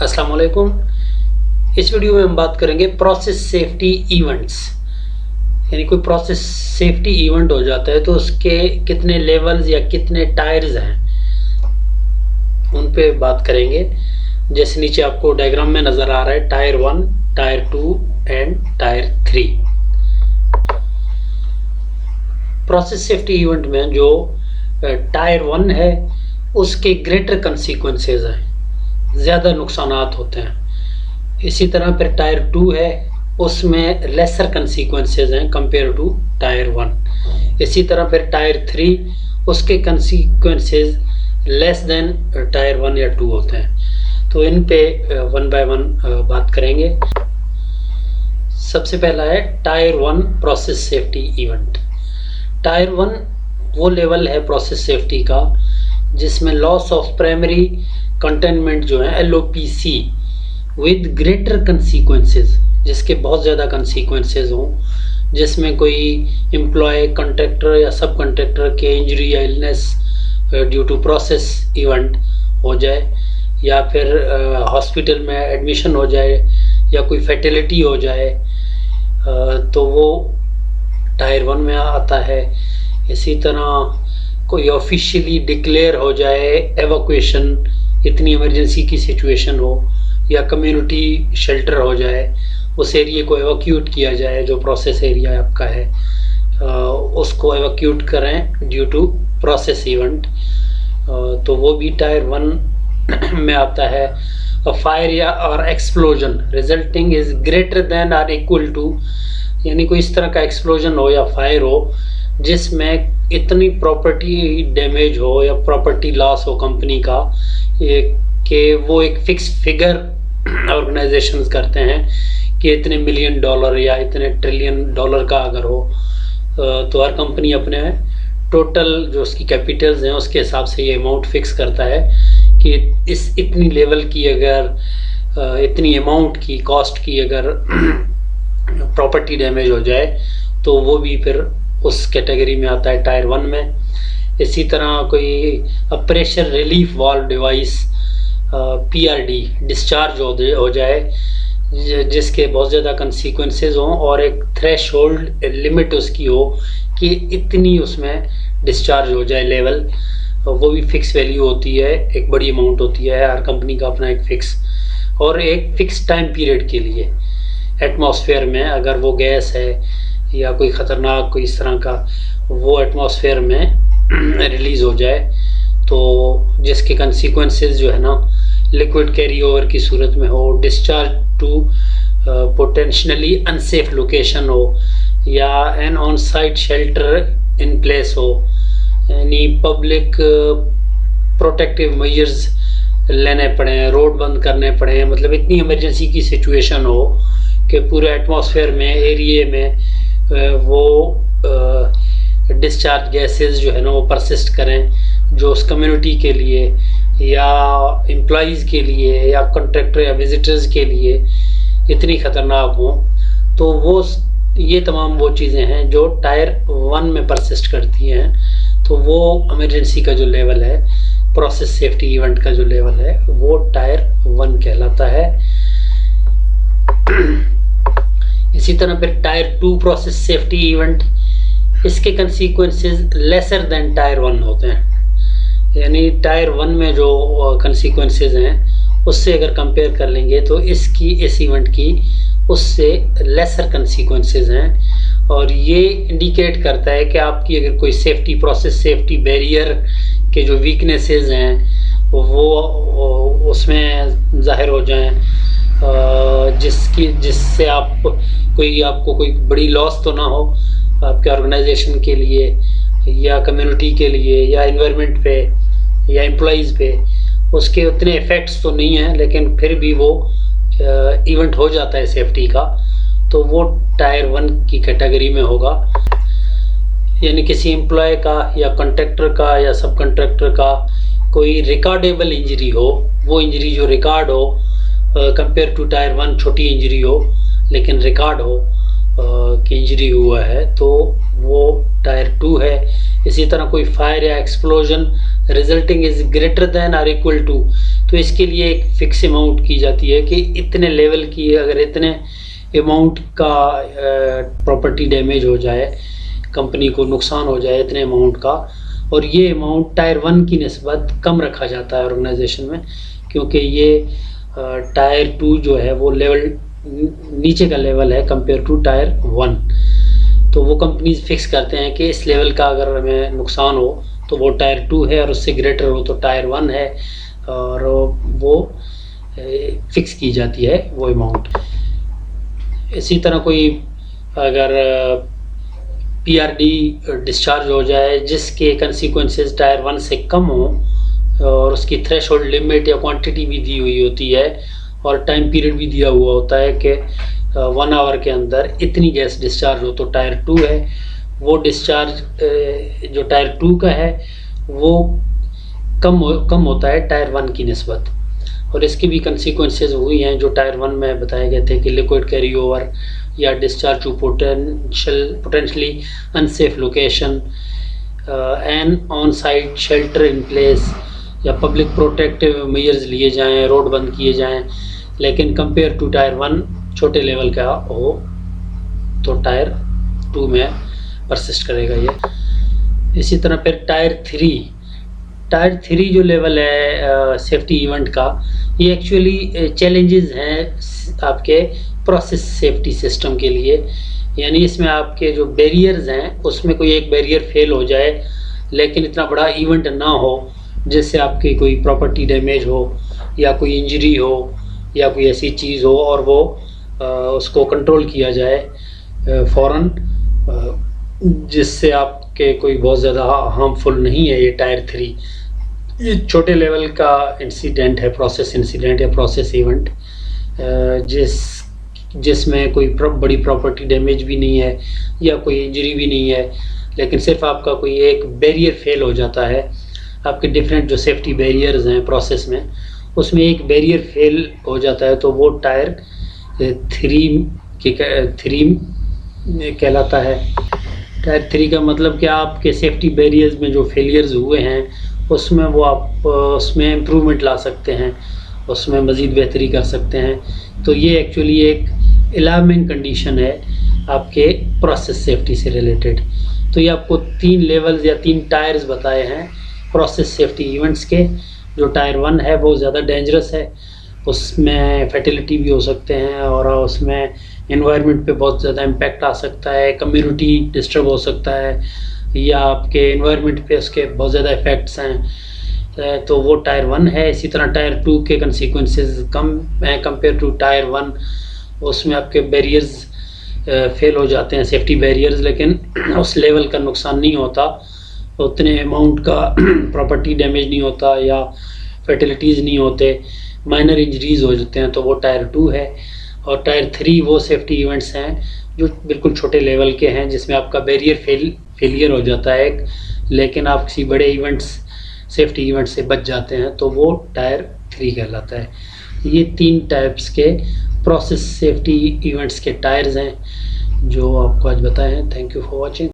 अस्सलाम वालेकुम। इस वीडियो में हम बात करेंगे प्रोसेस सेफ्टी इवेंट्स। यानी कोई प्रोसेस सेफ्टी इवेंट हो जाता है तो उसके कितने लेवल्स या कितने टायर्स हैं उन पे बात करेंगे। जैसे नीचे आपको डायग्राम में नज़र आ रहा है tyre 1, tyre 2 and tyre 3। Process safety event में जो टायर 1 है उसके ग्रेटर कंसीक्वेंसेस हैं, ज़्यादा नुकसानात होते हैं। इसी तरह फिर टायर 2 है, उसमें लेसर कंसीक्वेंसेस हैं कंपेयर टू टायर 1। इसी तरह फिर टायर 3 उसके कंसीक्वेंसेस लेस देन टायर 1 या 2 होते हैं। तो इन पे वन बाय वन बात करेंगे। सबसे पहला है tyre 1 process safety event. Tyre 1 वो लेवल है प्रोसेस सेफ्टी का जिसमें लॉस ऑफ प्राइमरी कंटेनमेंट जो है LOPC विद ग्रेटर कंसीक्वेंसेस, जिसके बहुत ज़्यादा कंसीक्वेंसेस हों, जिसमें कोई एम्प्लॉय, कॉन्ट्रैक्टर या सब कॉन्ट्रैक्टर के इंजरी या illness due to process event हो जाए, या फिर हॉस्पिटल में एडमिशन हो जाए या कोई फैटिलिटी हो जाए, तो वो टायर 1 में आता है। इसी तरह कोई ऑफिशियली डिक्लेयर हो जाए एवोक्वेशन, इतनी इमरजेंसी की सिचुएशन हो, या कम्युनिटी शेल्टर हो जाए, उस एरिया को एवोक्यूट किया जाए जो प्रोसेस एरिया आपका है, उसको एवोक्यूट करें ड्यू टू प्रोसेस इवेंट, तो वो भी टायर 1 में आता है। फायर या और explosion resulting is greater than और इक्वल टू, यानी कोई इस तरह का एक्सप्लोजन हो या फायर हो जिसमें इतनी प्रॉपर्टी डैमेज हो या प्रॉपर्टी लॉस हो कंपनी का कि वो एक फिक्स फिगर ऑर्गेनाइजेशंस करते हैं कि इतने $1 मिलियन या इतने $1 ट्रिलियन का अगर हो, तो हर कंपनी अपने टोटल जो उसकी कैपिटल्स हैं उसके हिसाब से ये अमाउंट फिक्स करता है कि इस इतनी लेवल की अगर इतनी अमाउंट की कॉस्ट की अगर प्रॉपर्टी डैमेज हो जाए तो वो भी फिर उस कैटेगरी में आता है टायर 1 में। इसी तरह कोई pressure relief valve device PRD discharge हो जाए जिसके बहुत ज़्यादा कंसीक्वेंसेस हों और एक थ्रेशोल्ड लिमिट उसकी हो कि इतनी उसमें डिस्चार्ज हो जाए लेवल, वो भी फिक्स वैल्यू होती है, एक बड़ी अमाउंट होती है, हर कंपनी का अपना एक फिक्स और एक फिक्स टाइम पीरियड के लिए। एटमॉस्फेयर में अगर वो गैस है या कोई ख़तरनाक कोई इस तरह का वो एटमॉस्फेयर में रिलीज़ हो जाए तो जिसके कंसीक्वेंसेस जो है ना लिक्विड कैरी ओवर की सूरत में हो, discharge to potentially unsafe location हो, या an on site shelter in place हो, यानी पब्लिक प्रोटेक्टिव मेजर्स लेने पड़े, रोड बंद करने पड़े, मतलब इतनी इमरजेंसी की सिचुएशन हो कि पूरे एटमॉस्फेयर में एरिए में वो डिस्चार्ज गैसेस जो है ना वो परसिस्ट करें, जो उस कम्युनिटी के लिए या एम्प्लॉइज़ के लिए या कॉन्ट्रैक्टर या विजिटर्स के लिए इतनी ख़तरनाक हों। तो वो ये तमाम वो चीज़ें हैं जो टायर 1 में परसिस्ट करती हैं। तो वो इमरजेंसी का जो लेवल है, प्रोसेस सेफ्टी इवेंट का जो लेवल है, वो टायर 1 कहलाता है। इसी तरह फिर टायर 2 प्रोसेस सेफ्टी इवेंट, इसके कंसीक्वेंसेस लेसर देन टायर 1 होते हैं, यानी टायर 1 में जो कंसीक्वेंसेस हैं उससे अगर कंपेयर कर लेंगे तो इस इवेंट की उससे लेसर कंसीक्वेंसेस हैं। और ये इंडिकेट करता है कि आपकी अगर कोई सेफ्टी प्रोसेस सेफ्टी बैरियर के जो वीकनेसेस हैं वो उसमें ज़ाहिर हो जाएं, जिससे आपको कोई बड़ी लॉस तो ना हो आपके ऑर्गेनाइजेशन के लिए या कम्युनिटी के लिए या एनवायरनमेंट पे या एम्प्लॉइज़ पे, उसके उतने इफ़ेक्ट्स तो नहीं हैं लेकिन फिर भी वो इवेंट हो जाता है सेफ्टी का, तो वो टायर 1 की कैटेगरी में होगा। यानी किसी एम्प्लॉय का या कॉन्ट्रैक्टर का या सब कॉन्ट्रैक्टर का कोई रिकॉर्डेबल इंजरी हो, वो इंजरी जो रिकॉर्ड हो कंपेयर टू टायर 1 छोटी इंजरी हो लेकिन रिकॉर्ड हो कि इंजरी हुआ है, तो वो टायर 2 है। इसी तरह कोई फायर या explosion resulting is greater than और इक्वल टू, तो इसके लिए एक फिक्स अमाउंट की जाती है कि इतने लेवल की, अगर इतने अमाउंट का प्रॉपर्टी डैमेज हो जाए, कंपनी को नुकसान हो जाए इतने अमाउंट का, और ये अमाउंट टायर 1 की निस्बत कम रखा जाता है ऑर्गेनाइजेशन में, क्योंकि ये टायर 2 जो है वो लेवल नीचे का लेवल है कंपेयर टू टायर 1। तो वो कंपनीज फिक्स करते हैं कि इस लेवल का अगर हमें नुकसान हो तो वो टायर 2 है, और उससे ग्रेटर हो तो टायर 1 है, और वो फिक्स की जाती है वो अमाउंट। इसी तरह कोई अगर PRD डिस्चार्ज हो जाए जिसके कंसिक्वेंसेस टायर 1 से कम हो, और उसकी थ्रेशोल्ड लिमिट या क्वांटिटी भी दी हुई होती है, और टाइम पीरियड भी दिया हुआ होता है कि 1 आवर के अंदर इतनी गैस डिस्चार्ज हो, तो टायर 2 है, वो डिस्चार्ज जो टायर 2 का है वो कम होता है टायर 1 की निस्बत। और इसकी भी कंसिक्वेंसेस हुई हैं जो टायर 1 में बताए गए थे कि लिक्विड कैरी ओवर या discharge to potentially unsafe location, an on site shelter in place, या पब्लिक प्रोटेक्टिव मेजर्स लिए जाएं, रोड बंद किए जाएं। लेकिन कंपेयर टू टायर 1 छोटे लेवल का हो तो टायर 2 में परसिस्ट करेगा ये। इसी तरह फिर टायर 3 जो लेवल है सेफ्टी इवेंट का, ये एक्चुअली चैलेंजेस हैं आपके प्रोसेस सेफ्टी सिस्टम के लिए। यानी इसमें आपके जो बैरियर्स हैं उसमें कोई एक बैरियर फेल हो जाए, लेकिन इतना बड़ा इवेंट ना हो जिससे आपकी कोई प्रॉपर्टी डैमेज हो या कोई इंजरी हो या कोई ऐसी चीज़ हो, और वो उसको कंट्रोल किया जाए फ़ौरन, जिससे आपके कोई बहुत ज़्यादा हार्मफुल नहीं है। ये टायर 3 ये छोटे लेवल का इंसिडेंट है, प्रोसेस इंसिडेंट या प्रोसेस इवेंट, जिसमें कोई बड़ी प्रॉपर्टी डैमेज भी नहीं है या कोई इंजरी भी नहीं है, लेकिन सिर्फ आपका कोई एक बैरियर फेल हो जाता है। आपके डिफरेंट जो सेफ्टी बैरियर्स हैं प्रोसेस में, उसमें एक बैरियर फेल हो जाता है, तो वो टायर 3 कहलाता है। टायर 3 का मतलब कि आपके सेफ्टी बैरियर्स में जो फेलियर्स हुए हैं उसमें वो आप उसमें इम्प्रूवमेंट ला सकते हैं, उसमें मज़ीद बेहतरी कर सकते हैं। तो ये एक्चुअली एक अलार्मिंग कंडीशन है आपके प्रोसेस सेफ्टी से रिलेटेड। तो ये आपको 3 लेवल्स या 3 टायर्स बताए हैं प्रोसेस सेफ्टी इवेंट्स के। जो टायर 1 है वो ज़्यादा डेंजरस है, उसमें फर्टिलिटी भी हो सकते हैं, और उसमें एनवायरनमेंट पे बहुत ज़्यादा इम्पैक्ट आ सकता है, कम्युनिटी डिस्टर्ब हो सकता है, या आपके एनवायरनमेंट पे उसके बहुत ज़्यादा इफ़ेक्ट्स हैं। तो वो टायर 1 है। इसी तरह टायर 2 के कंसिक्वेंसेस कम हैं कंपेयर टू टायर 1। उसमें आपके बैरियर्स फेल हो जाते हैं, सेफ्टी बैरियर्स, लेकिन उस लेवल का नुकसान नहीं होता, उतने अमाउंट का प्रॉपर्टी डैमेज नहीं होता या फर्टिलिटीज़ नहीं होते, माइनर इंजरीज हो जाते हैं, तो वो टायर 2 है। और टायर 3 वो सेफ्टी इवेंट्स हैं जो बिल्कुल छोटे लेवल के हैं, जिसमें आपका बैरियर फेलियर हो जाता है लेकिन आप किसी बड़े इवेंट्स सेफ्टी इवेंट से बच जाते हैं, तो वो टायर 3 कहलाता है। ये 3 टाइप्स के प्रोसेस सेफ्टी इवेंट्स के टायर्स हैं जो आपको आज बताए हैं। Thank you for watching.